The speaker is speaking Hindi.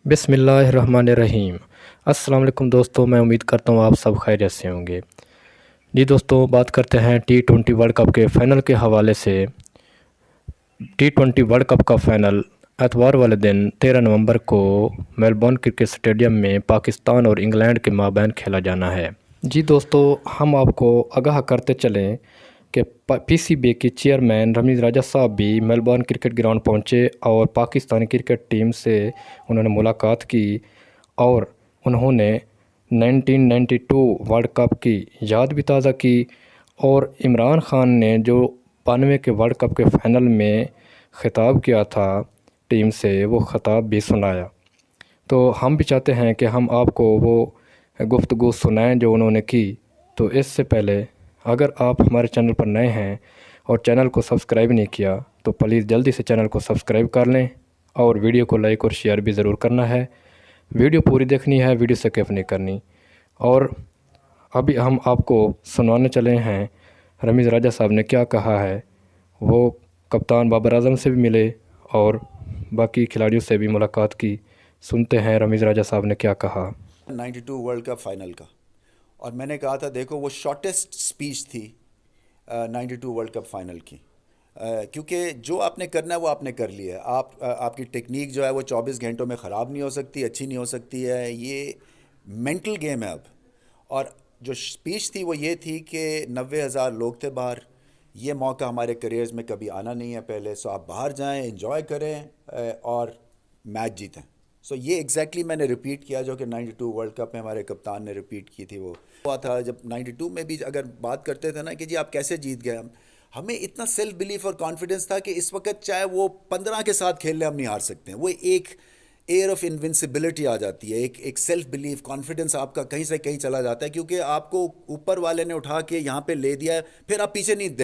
बिस्मिल्लाहिर्रहमानिर्रहीम। अस्सलाम वालेकुम दोस्तों, मैं उम्मीद करता हूँ आप सब खैरियत से होंगे। जी दोस्तों, बात करते हैं T20 वर्ल्ड कप के फ़ाइनल के हवाले से। T20 वर्ल्ड कप का फ़ाइनल एतवार वाले दिन 13 नवंबर को मेलबर्न क्रिकेट स्टेडियम में पाकिस्तान और इंग्लैंड के माबैन खेला जाना है। जी दोस्तों, हम आपको आगाह करते चलें कि पीसीबी के चेयरमैन रमीज़ राजा साहब भी मेलबर्न क्रिकेट ग्राउंड पहुंचे और पाकिस्तानी क्रिकेट टीम से उन्होंने मुलाकात की और उन्होंने 1992 वर्ल्ड कप की याद भी ताज़ा की और इमरान खान ने जो 92 के वर्ल्ड कप के फ़ाइनल में ख़िताब किया था टीम से, वो ख़िताब भी सुनाया। तो हम भी चाहते हैं कि हम आपको वो गुफ्तगू सुनाएं जो उन्होंने की। तो इससे पहले अगर आप हमारे चैनल पर नए हैं और चैनल को सब्सक्राइब नहीं किया तो प्लीज़ जल्दी से चैनल को सब्सक्राइब कर लें और वीडियो को लाइक और शेयर भी ज़रूर करना है। वीडियो पूरी देखनी है, वीडियो स्किप नहीं करनी। और अभी हम आपको सुनाने चले हैं रमीज़ राजा साहब ने क्या कहा है। वो कप्तान बाबर आजम से भी मिले और बाकी खिलाड़ियों से भी मुलाकात की। सुनते हैं रमीज़ राजा साहब ने क्या कहा। 92 वर्ल्ड कप फाइनल का, और मैंने कहा था देखो वो शॉर्टेस्ट स्पीच थी 92 वर्ल्ड कप फाइनल की, क्योंकि जो आपने करना है वो आपने कर लिया है। आपकी टेक्निक जो है वो 24 घंटों में ख़राब नहीं हो सकती, अच्छी नहीं हो सकती है। ये मेंटल गेम है अब। और जो स्पीच थी वो ये थी कि 90,000 लोग थे बाहर। ये मौका हमारे करियर्स में कभी आना नहीं है पहले, सो आप बाहर जाएं, एंजॉय करें और मैच जीतें। सो ये एग्जैक्टली मैंने रिपीट किया जो कि 92 वर्ल्ड कप में हमारे कप्तान ने रिपीट की थी। वो हुआ था जब 92 में भी अगर बात करते थे ना कि जी आप कैसे जीत गए, हमें इतना सेल्फ बिलीफ और कॉन्फिडेंस था कि इस वक्त चाहे वो 15 के साथ खेल ले हम नहीं हार सकते हैं। वो एक एयर ऑफ इनविंसिबिलिटी आ जाती है, एक सेल्फ बिलीफ कॉन्फिडेंस आपका कहीं से कहीं चला जाता है, क्योंकि आपको ऊपर वाले ने उठा के यहाँ पे ले दिया है, फिर आप पीछे नहीं